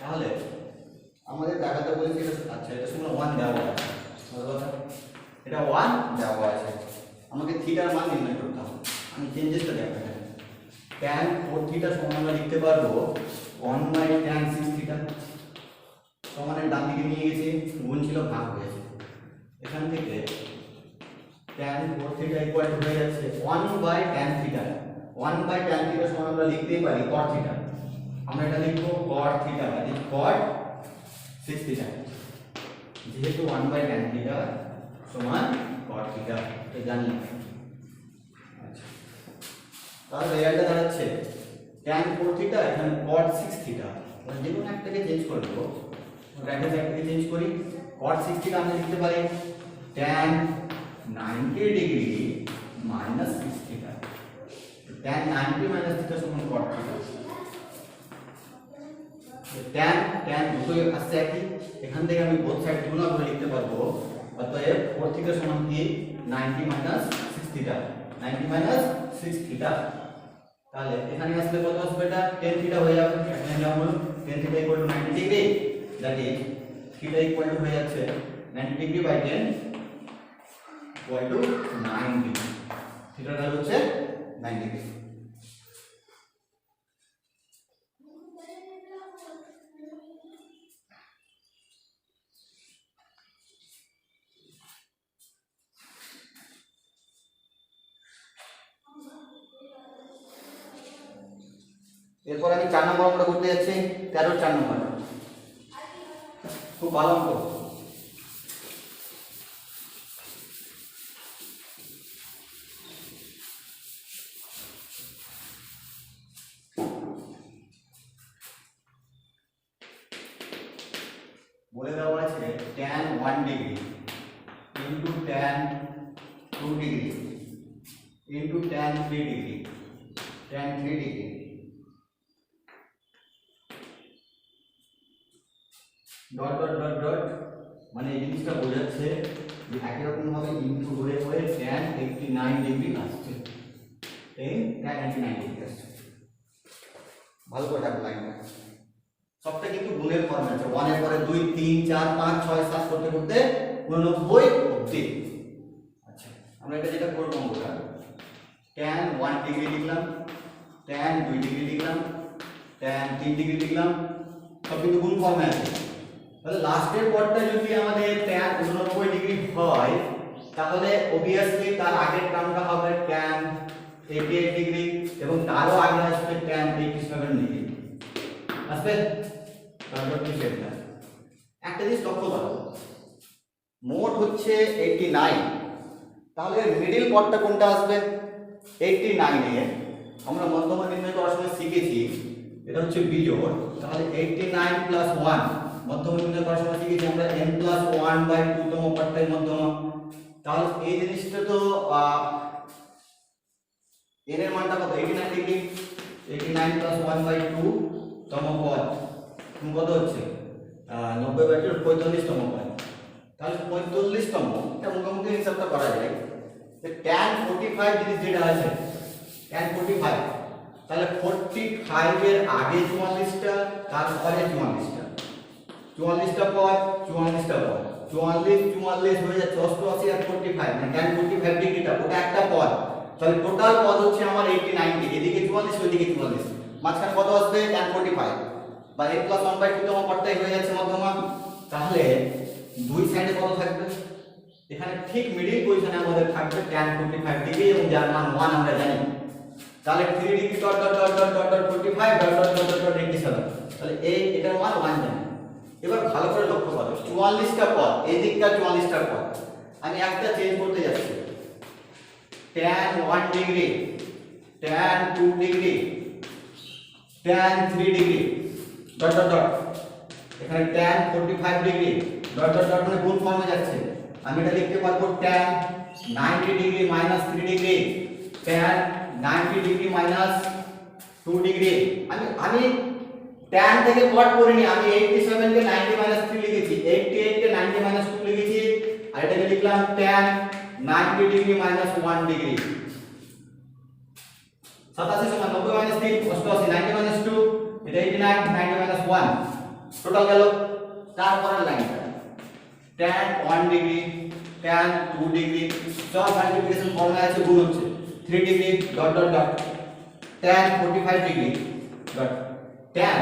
তাহলে আমাদের দেখাতে বলেছি এটা, আচ্ছা এটা সময় 1 দেওয়া আছে, এটা 1 দেওয়া আছে, আমাকে থিটার মান নির্ণয় করতে হবে। আমি চেঞ্জেসটা দেখাবো। tan 4 থিটা সমান আমরা লিখতে পারবো 1/tan 6 থিটা, সমানের ডান দিকে নিয়ে গেছি, গুণ ছিল ভাগ হয়েছে। এখান থেকে tan 4 থিটা ইকুয়াল টু হয়ে যাচ্ছে 1/tan থিটা। 1/tan থিটা সমান আমরা লিখতেই পারি cot থিটা, আমরা এটা লিখবো cot থিটা মানে cot 6 থিটা, যেহেতু 1/tan থিটা সমান cot থিটা এটা জানি। আচ্ছা, তাহলে রেজাল্টটা দাঁড়াচ্ছে tan 4 থিটা এখানে cot 6 থিটা, মানে যে কোনো একটাকে চেঞ্জ করে দেবো। রাইট হ্যান্ড সাইডটাকে চেঞ্জ করি, cot 6 থিটা আমরা লিখতে পারি tan 90 degree minus 6 theta. tan 90 minus theta সমান cot থিটা। tan দুটোই আসছে একই, এখান থেকে আমি বোথ সাইড তুলনা করে লিখতে পারবো। অতএব 4 থিটা সমান কি 90 মাইনাস 6 থিটা, 90 মাইনাস 6 থিটা। তাহলে এখানে আসলে কত আসবে, এটা tan থিটা হয়ে যাবে। এখানে যেমন tan theta equal two 90 degree, that is theta equal two হয়ে যাচ্ছে 90 ডিগ্রি বাই 10 ইকুয়াল টু 90। থিটার ভ্যালু হচ্ছে 90 ডিগ্রি। এরপর আমি 4 নম্বর অঙ্কটা করতে যাচ্ছি, 13-4 নম্বর। খুব ভালো অঙ্ক। বলে দেওয়া আছে tan 1 degree into tan 2 degree into tan 3 degree, tan 3 degree dot dot dot dot, মানে এই জিনিসটা বোঝাচ্ছে যে একই রকম ভাবে ইনটু হয়ে হয়ে tan 89 ডিগ্রি আসছে, এই tan 89 ডিগ্রি আসছে। ভালো করে দেখো লাইনটা, সবটা কিন্তু গুণের ফর্মে আছে, 1 এর পরে 2 3 4 5 6 7 করতে করতে 89 অবধি। আচ্ছা, আমরা এটা যেটা করব আমরা tan 1 ডিগ্রি লিখলাম, tan 2 ডিগ্রি লিখলাম, tan 3 ডিগ্রি লিখলাম, সব কিন্তু গুণ ফর্মে আছে। তাহলে লাস্টের পদটা যদি আমাদের tan 89 ডিগ্রি হয়, তাহলে obviously তার আগের টার্মটা হবে tan 88 ডিগ্রি এবং তারও আগে আসবে tan 87 ডিগ্রি আসবে। তারপর কি সেটা একটা জিনিস লক্ষ্য করো, মোট হচ্ছে 89, তাহলে মিডল পদটা কোনটা আসবে 89 এ। আমরা মধ্যমা নির্ণয় করার সময় শিখেছি এটা হচ্ছে বিজোড়, তাহলে 89 প্লাস 1 মধ্যমা নির্ণয় করার সময় শিখেছি আমরা n প্লাস 1/2 তম পদটাই মধ্যমা। তাহলে এই জিনিসটা তো n এর মানটা কত 89 ডিগ্রি, 89 প্লাস 1/2 তম পদ কত হচ্ছে 90/2 45 তম পদ। তাহলে 45 তম, এটা মুখোমুখি হিসাবটা করা যায় যে tan 45 জিনিস যেটা আছে tan 45, তাহলে 45 এর আগে 44টা তারপরে 44টা, 44টা পদ 44টা পদ, 44 44 হয়ে যাচ্ছে 88 আর 45, মানে tan 45 ডিগ্রিটা ওটা একটা পদ। তাহলে টোটাল পদ হচ্ছে আমার 89 ডিগ্রি, এদিকে 44 ওইদিকে 44, মাঝখানে কত আসবে tan 45 বা n প্লাস 1/2 তম পদটাই হয়ে যাচ্ছে মধ্যমা। তাহলে দুই সাইডে কত থাকবে, এখানে ঠিক মিডল পজিশনে আমাদের থাকবে tan 45 ডিগ্রি এবং যার মান 1 আমরা জানি। তাহলে 3 degree dot dot dot dot dot dot 45 dot dot dot dot 87, তাহলে এই এটার মান 1 জানি। এবার ভালো করে লক্ষ্য করো 44টা পদ, এই দিকটা 44টা পদ, আমি একটা চেঞ্জ করতে যাচ্ছি। tan 1 degree, tan 2 degree, tan 3 degree dot dot dot, এখানে tan 45 degree dot dot dot মানে গুণ ফর্মে যাচ্ছে। আমি এটা লিখতে পারবো tan 90 degree minus 3 degree, tan 90 degree minus 2 degree. আমি tan থেকে কট করিনি, আমি 87 কে 90 মাইনাস 3 লিখেছি, 88 কে 90 মাইনাস 2 লিখেছি, আর এটাকে লিখলাম tan 90 ডিগ্রি মাইনাস 1 ডিগ্রি। 87 সমান 90 মাইনাস 3 88, 90 মাইনাস 2 এটা 89, 90 মাইনাস 1 টোটাল গেল। তারপরের লাইনটা tan 1 ডিগ্রি, tan 2 ডিগ্রি, সব মাল্টিপ্লিকেশন ফর্মুলা আছে, গুণ হচ্ছে 3 degree dot dot dot, tan 45 degree dot tan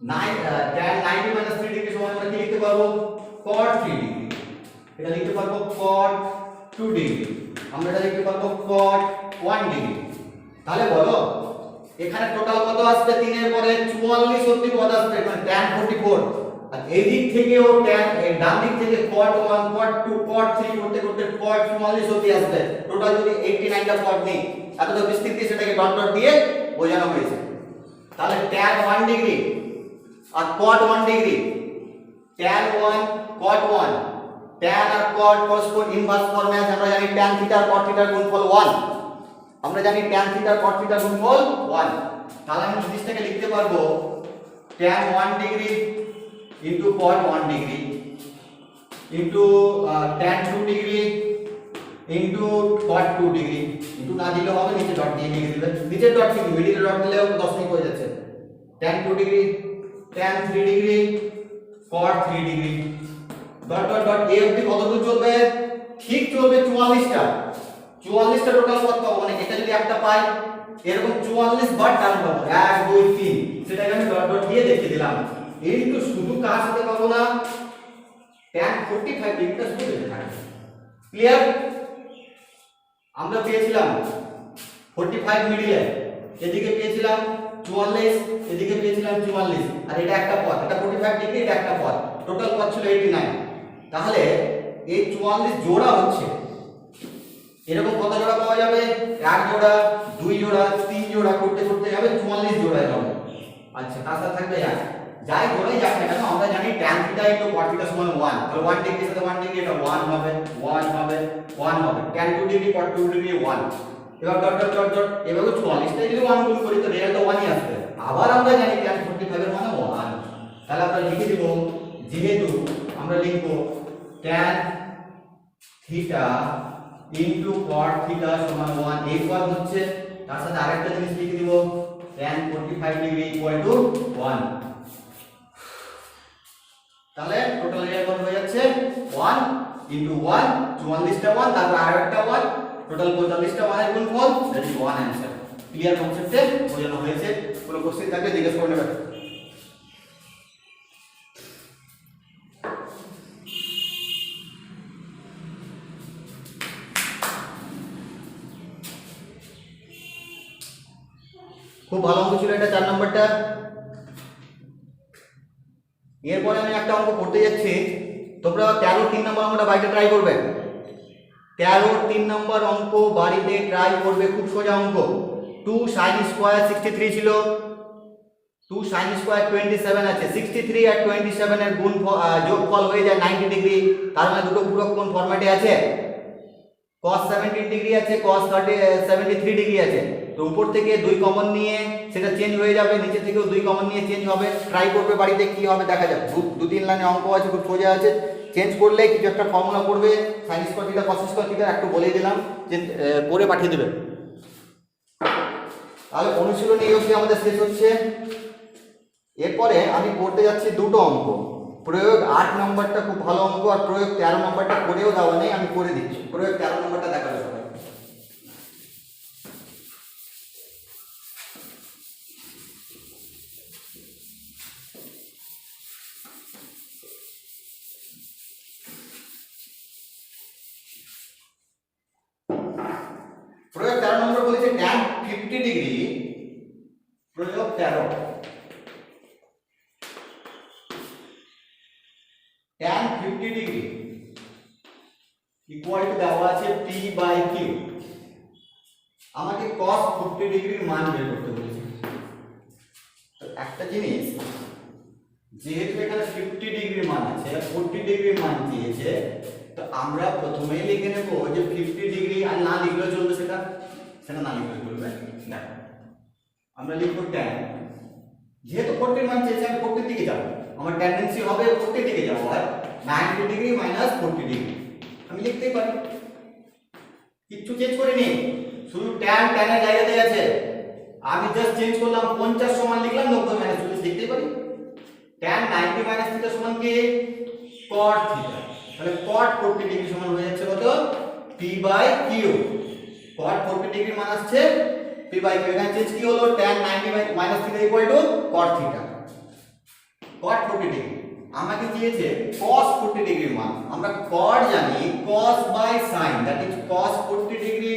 90 minus 3 degree সমান আমরা কি লিখতে পারবো cot 3 ডিগ্রি, এটা লিখতে পারবো cot 2 ডিগ্রি, আমরা এটা লিখতে পারবো cot 1 ডিগ্রি। তাহলে বলো এখানে টোটাল কত আসবে, 3 এর পরে 44 অবধি পদ আসবে, মানে tan 44, আর এই দিক থেকেও tan, এই ডান দিক থেকে cot 1 cot 2 cot 3 করতে করতে cot 44 অবধি আসবে। টোটাল যদি 89টা পদ নেই, এতটা বিস্তৃতি সেটাকে ডট ডট দিয়ে বোঝানো হয়েছে। তাহলে tan 1 ডিগ্রি আর cot 1 degree, tan 1 cot 1, tan আর cot পরস্পর ইনভার্স ফর্মে আছে, আমরা জানি tan থিটা আর cot থিটার গুণফল 1, আমরা জানি tan থিটা আর cot থিটার গুণফল 1। তাহলে আমি জিনিসটাকে লিখতে পারবো tan 1 degree into cot 1 degree into tan 2 degree into cot 2 degree, into না দিলে হবে, নিচে ডট দিয়ে লিখে দিবেন, নিচের ডট কি মিডিলে ডট দিলেও দশমিক হয়ে যাচ্ছে, tan 2 degree, tan 3 degree, cot 3 degree dot dot dot. এই অবধি কত দূর চলবে, ঠিক চলবে 44টা, 44টা টোটাল পদ পাবো, মানে এটা যদি একটা পাই এরকম 44 বার টার্ম পাবো, 1 2 3, সেটাকে আমি ডট ডট দিয়ে দেখিয়ে দিলাম। কিন্তু শুধু কার সাথে পাবো না, tan 45 ডিগ্রিটা শুধু দেখে থাকবে। ক্লিয়ার? আমরা পেয়েছিলাম 45 মিডিলে, এদিকে পেয়েছিলাম 44, এদিকে পেয়েছিলাম 44, আর এটা একটা পদ, এটা 45 ডিগ্রি, এটা একটা পদ, টোটাল পদ ছিল 89। তাহলে এই 44 জোড়া হচ্ছে, এরকম কত জোড়া পাওয়া যাবে, 1 জোড়া 2 জোড়া 3 জোড়া করতে করতে যাবে 44 জোড়া হবে। আচ্ছা তার সাথে থাকবে যাই জোড়াই যাক না কেন, আমরা জানি tan theta into cot theta সমান 1, তাহলে 1 ডিগ্রির সাথে 1 ডিগ্রি, এটা 1 হবে 1 হবে 1 হবে, tan 2 ডিগ্রি cot 2 ডিগ্রি 1, এবার ডট ডট ডট ডট, এভাবে 44টা যদি 1 গুণ করি তো রেজাল্ট 1ই আসবে। আবার আমরা জানি tan 45 এর মানে 1, তাহলে আমরা লিখে দেব, যেহেতু আমরা লিখব tan theta into cot theta সমান 1, এই পদ হচ্ছে, তার সাথে আরেকটা জিনিস লিখে দিব tan 45 ডিগ্রি ইকুয়াল টু 1। তাহলে টোটাল এরিয়া কত হয়ে যাচ্ছে 1 ইনটু 1, 44টা 1, তারপর আরেকটা 1, টোটাল 45টা 1 এর গুণফল, দ্যাট ইজ 1 आंसर। ক্লিয়ার কনসেপ্টে বোঝানো হয়েছে, কোনো কোশ্চেন থাকলে জিজ্ঞেস করে নেবেন। খুব ভালো অঙ্ক ছিল এটা, 4 নম্বরটা। এরপরে আমি একটা অঙ্ক করতে যাচ্ছি, তোমরা 13 3 নম্বর অঙ্কটা বাড়িতে ট্রাই করবে, 13 3 নম্বর অঙ্ক বাড়িতে ট্রাই করবে, খুব সোজা অঙ্ক। 2 sin স্কয়ার 63 ছিল, 2 sin স্কয়ার 27 আছে, 63 আর 27 এর গুণ যোগফল হয়ে যায় 90 ডিগ্রি, তার মানে দুটো পূরক কোণ ফরম্যাটে আছে, cos 17 ডিগ্রি আছে, cos 73 ডিগ্রি আছে। তো উপর থেকে 2 কমন নিয়ে সেটা চেঞ্জ হয়ে যাবে, নিচে থেকেও 2 কমন নিয়ে চেঞ্জ হবে। ট্রাই করবে বাড়িতে, কি হবে দেখা যাক। 2-3 লাইনে অঙ্ক আছে, খুব সোজা আছে, চেঞ্জ করলে কিছু একটা ফর্মুলা করবে, sin square theta cos square theta একটু বলে দিলাম, যে করে পাঠিয়ে দেবে। তাহলে অনুশীলনী এই অবধি আমাদের শেষ হচ্ছে। এরপরে আমি করতে যাচ্ছি দুটো অঙ্ক, প্রয়োগ 8 নম্বরটা খুব ভালো অঙ্ক, আর প্রয়োগ 13 নম্বরটা করেও দেওয়া নেই, আমি করে দিচ্ছি। প্রয়োগ 13 নম্বরটা দেখাবে সবাই। প্রয়োগ 13 নম্বর বলেছে 50 ডিগ্রি প্রয়োগ 13 tan 50 ডিগ্রি ইকুয়াল টু দেওয়া আছে p বাই q। আমাকে cos 50 ডিগ্রির মান বের করতে বলেছে। তো একটা জিনিস, যেহেতু এখানে 50 ডিগ্রির মান আছে, 40 ডিগ্রির মান দিয়েছে, তো আমরা প্রথমেই লিখে নেব যে 50 ডিগ্রি, আর না লিখলেও চলবে, সেটা না লিখলেও চলবে। দেখো আমরা লিখবো tan, যেহেতু 40 মান চেয়েছে আমি 40 দিকে যাব, আমার টেন্ডেন্সি হবে 40 দিকে যাবো, আর 90 ডিগ্রি মাইনাস 40 ডিগ্রি আমি লিখতেই পারি, কিচ্ছু চেঞ্জ করিনি, শুধু tan এর জায়গাতে আছে, আমি জাস্ট চেঞ্জ করলাম 50 সমান লিখলাম 90 মাইনাস 40 লিখতেই পারি। tan 90 মাইনাস থিটা সমান কি cot থিটা, তাহলে cot 40 ডিগ্রি সমান হয়ে যাচ্ছে কত p by q। cot 40 degree মান আসছে p বাই q, এখানে চেঞ্জ কি হলো tan 90 minus theta equal to cot থিটা। cot 40 ডিগ্রি আমাকে দিয়েছে cos 40 ডিগ্রির মান, আমরা cot জানি cos by sin, that is cos 40 degree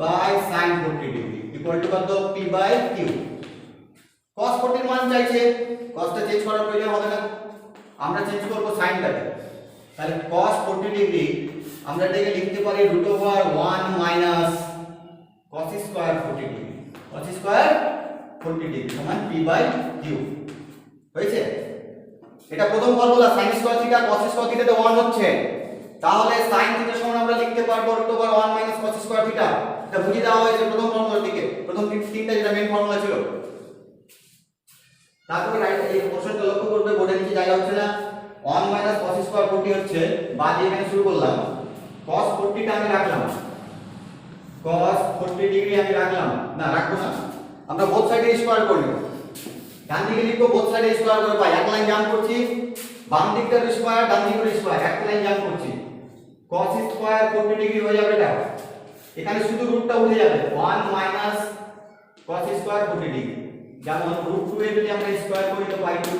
by sin 40 degree equal to কত p বাই q। cos 40 এর মান চাইছে, cosটা চেঞ্জ করার প্রয়োজন হবে না, আমরা চেঞ্জ করব সাইনটাকে, তাহলে cos 40 ডিগ্রি আমরা এটাকে লিখতে পারি √1 minus cos square 40 degree, cos square 40 degree সমান p বাই q। হয়েছে? এটা প্রথম formula, sin square theta cos square থিটাতে 1 হচ্ছে, তাহলে sin থিটা সমান আমরা লিখতে পারবো √1 মাইনাস cos স্কয়ার থিটা। এটা বুঝিয়ে দেওয়া হয়েছে প্রথম ফর্মুলার দিকে, প্রথম তিনটা যেটা মেইন ফর্মুলা ছিল। তারপরে রাইট এই প্রশ্নটা লক্ষ্য করবে, বোর্ডের নিচে জায়গা হচ্ছে না, 1 মাইনাস cos স্কয়ার 40 হচ্ছে, বাদ দিয়ে এখানে শুরু করলাম, cos 40 টা আমি রাখলাম, cos 40 ডিগ্রি আমি রাখলাম, না রাখবো না, আমরা বোথ সাইডে স্কয়ার করে নেব, ডান দিকে লিখবো বোথ সাইডে স্কয়ার করে পাই, এক লাইন জাম্প করছি, বাম দিকটার স্কয়ার ডান দিকের স্কয়ার, এক লাইন জাম্প করছি, cos স্কয়ার 40 ডিগ্রি হয়ে যাবে এটা, এখানে শুধু রুটটা উঠে যাবে, 1 মাইনাস cos স্কয়ার 40 ডিগ্রি, যেমন √2 এর যদি আমরা স্কয়ার করি তো পাই 2,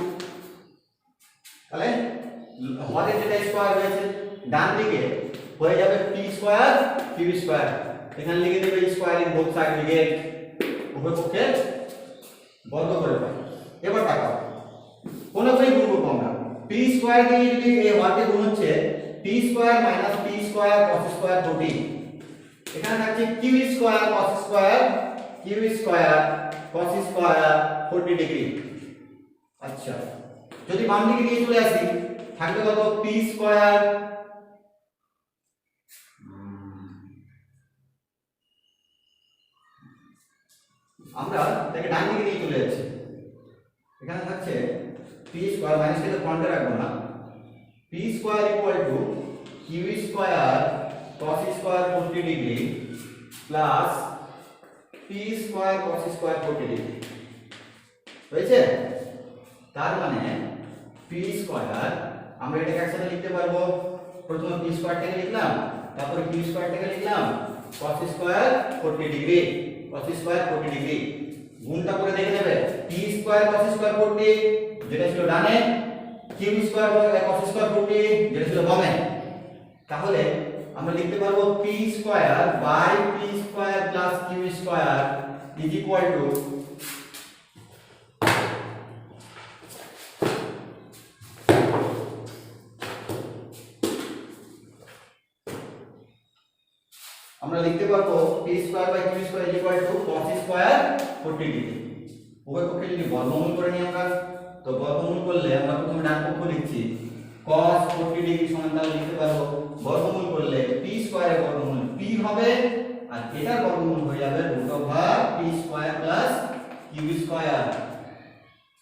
তাহলে হরে যেটা স্কয়ার হয়েছে ডান দিকে হয়ে যাবে p স্কয়ার q স্কয়ার, এখানে লিখে দেবে স্কয়ার ইন বোথ সাইড, লিখে উভয় পক্ষে বর্গ করে পাই। এবার তাকাও কোনভাবেই গুণ করব আমরা, p স্কয়ার দিয়ে যদি এই হরকে গুণ হচ্ছে p square minus p square cos square 40, এখানে থাকছে q square cos square q square cos square 40 degree. আচ্ছা, যদি বাম দিকে নিয়ে চলে আসি থাকবে কত p স্কয়ার, আমরা তাকে ডান দিকে নিয়ে চলে যাচ্ছি, এখানে থাকছে p স্কয়ার, মাইনাস কে ফ্রন্টে রাখবো না, p square equal to q square cos square 40 degree plus p square cos square 40 degree. হয়েছে? তার মানে p স্কয়ার আমরা এটাকে একসাথে লিখতে পারবো, প্রথমে p স্কয়ারটাকে লিখলাম, তারপরে q স্কয়ারটাকে লিখলাম, cos square 40 degree, cos square 40 degree, গুণটা করে দেখে নেবে, p স্কয়ার cos স্কয়ার 40 যেটা ছিল ডানে, q স্কয়ার cos স্কয়ার 40 যেটা ছিল বামে, তাহলে আমরা লিখতে পারবো p square by p square plus q square is equal to আমরা লিখতে পারবো p square by q square is equal to cos square 40 degree. উভয় পক্ষে যদি বর্গমূল করে নিই আমরা, তো বর্গমূল করলে আমরা প্রথমে ডান পক্ষ লিখছি cos 40 ডিগ্রি সমান, তাহলে লিখতে পারবো বর্গমূল করলে p স্কয়ারের বর্গমূল p হবে, আর এটার বর্গমূল হয়ে যাবে √p square plus q square,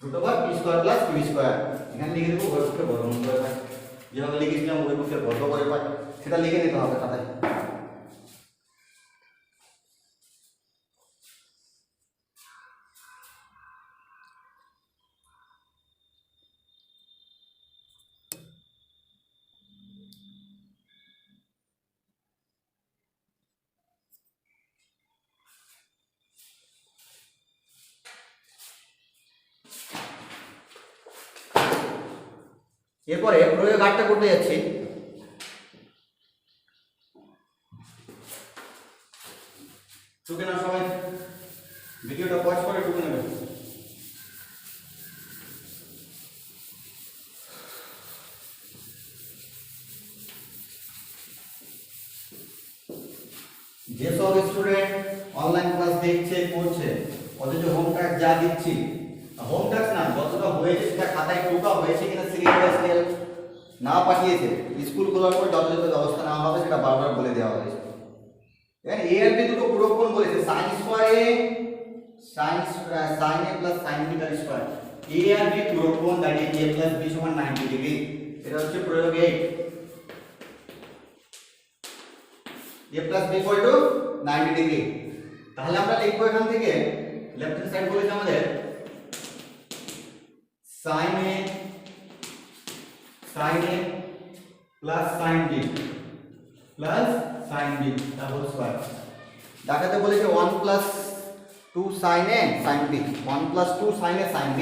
√p square plus q square. এখানে লিখে দেবো উভয় পক্ষে বর্গমূল করে পাই, যেভাবে লিখেছিলাম উভয় পক্ষে বর্গ করে পাই, সেটা লিখে নিতে হবে খাতায়। এরপরে প্রয়োগ 8টা করতে যাচ্ছি, চোখে না সবাই ভিডিওটা পজ করে টুকু নেবেন। যেসব স্টুডেন্ট অনলাইন ক্লাস দেখছে করছে অথচ হোম টাস্ক যা দিচ্ছি, হোম টাস্ক না যতটা হয়েছে সেটা খাতায় টোকা হয়েছে কিনা সিরিয়াল না পাঠিয়েছে, স্কুল খোলার পর যথাযথ ব্যবস্থা নেওয়া হবে সেটা বারবার বলে দেওয়া হয়েছে। এখানে এ আর বি দুটো পূরককরণ বলেছে, সাইন স্কয়ার এ সাইন এ প্লাস সাইন বি তার স্কয়ার, এ আর বি পূরককরণ দাঁড়িয়ে এ প্লাস বি সমান 90 ডিগ্রি। এটা হচ্ছে প্রয়োগ 8, a plus b equal to 90 degree. তাহলে আমরা লিখবো এখান থেকে লেফট হ্যান্ড সাইড বলেছে আমাদের sin a plus sin b plus sin b the whole square। দেখাতে বলেছে 1 plus 2 sin a sin b, 1 plus 2 sin a sin b,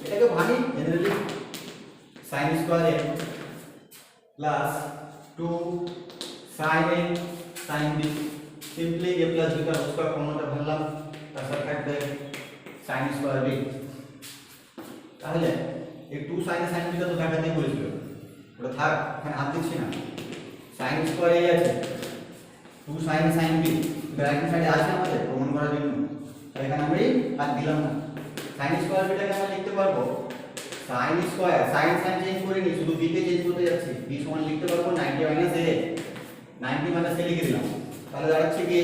এটাকে ভাঙি generally sin square a plus 2 sin a sin b, simply a plus b का square फॉर्मूलाটা ভাঙলাম, তারপর থাকবে sin square b। তাহলে এই 2 sin sin b টা তো দেখাতেই বলেছিল, ওটা থাক, এখানে হাত দিচ্ছি না। sin স্কয়ার a আছে, 2 sin sin b রাইট সাইডে আছে আমাদের প্রমাণ করার জন্য, তাই এখানে আমরা হাত দিলাম না। sin স্কয়ার b টাকে আমরা লিখতে পারবো sin square, sin sin change করিনি, শুধু b কে চেঞ্জ করতে যাচ্ছি, b সমান লিখতে পারবো 90 মাইনাস a, 90 মাইনাস a লিখে দিলাম। তাহলে দাঁড়াচ্ছে কি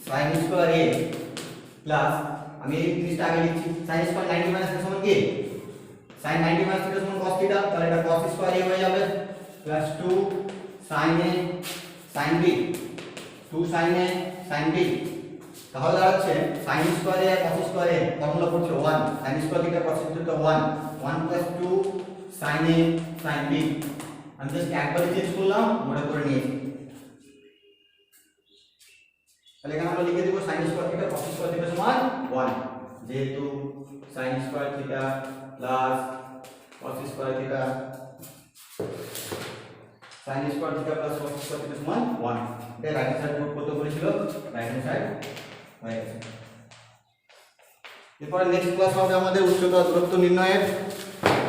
sin স্কয়ার a প্লাস, আমি এই জিনিসটা আগে লিখছি, sin স্কয়ার 90 মাইনাস a সমান কি sin 90 মাইনাস থিটা সমান cos থিটা, তাহলে এটা cos স্কয়ার a হয়ে যাবে plus 2 sin a sin b, 2 sin a sin b। তাহলে দাঁড়াচ্ছে sin square a cos square a formula পড়ছে 1, sin square theta cos theta 1, 1 plus 2 sin a sin b। আমি জাস্ট একবারে চেঞ্জ করলাম, মনে করে নিয়েছি। তাহলে এখানে আমরা লিখে দেব sin square theta cos square theta সমান 1, যেহেতু sin square theta plus cos square theta, sin square theta plus cos square theta সমান 1। এটা রাইট সাইড নোট করতে বলেছিল, রাইট হ্যান্ড সাইড হয়ে গেছে। এরপর নেক্সট ক্লাস হবে আমাদের উচ্চতা দূরত্ব নির্ণয়ের।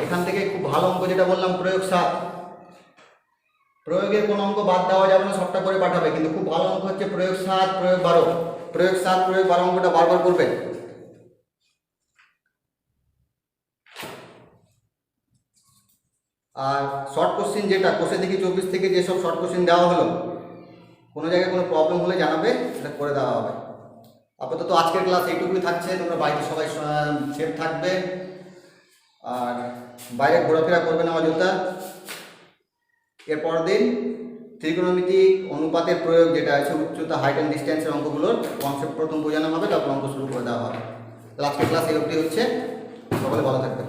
এখান থেকে খুব ভালো অঙ্ক যেটা বললাম প্রয়োগ 7, প্রয়োগের কোন অঙ্ক বাদ দেওয়া যাবে না, সবটা করে পাঠাবে, কিন্তু খুব ভালো অঙ্ক হচ্ছে প্রয়োগ 7 প্রয়োগ 12, প্রয়োগ 7 প্রয়োগ 12 অঙ্কটা বারবার করবে। আর শর্ট কোশ্চেন যেটা কোষে দেখি 24 থেকে যেসব শর্ট কোশ্চেন দেওয়া হলো, কোনো জায়গায় কোনো প্রবলেম হলে জানাবে, সেটা করে দেওয়া হবে। আপাতত আজকের ক্লাস এইটুকুই থাকছে, তোমরা বাড়িতে সবাই সেফ থাকবে আর বাইরে ঘোরাফেরা করবে না অযথা। এরপর দিন ত্রিকোণমিতিক অনুপাতের প্রয়োগ যেটা আছে উচ্চতা হাইট অ্যান্ড ডিস্টেন্সের অঙ্কগুলোর কনসেপ্ট প্রথম বোঝানো হবে, তারপর অঙ্ক শুরু করে দেওয়া হবে। তো আজকের ক্লাস এই অবধি হচ্ছে, সকলে ভালো থাকবে।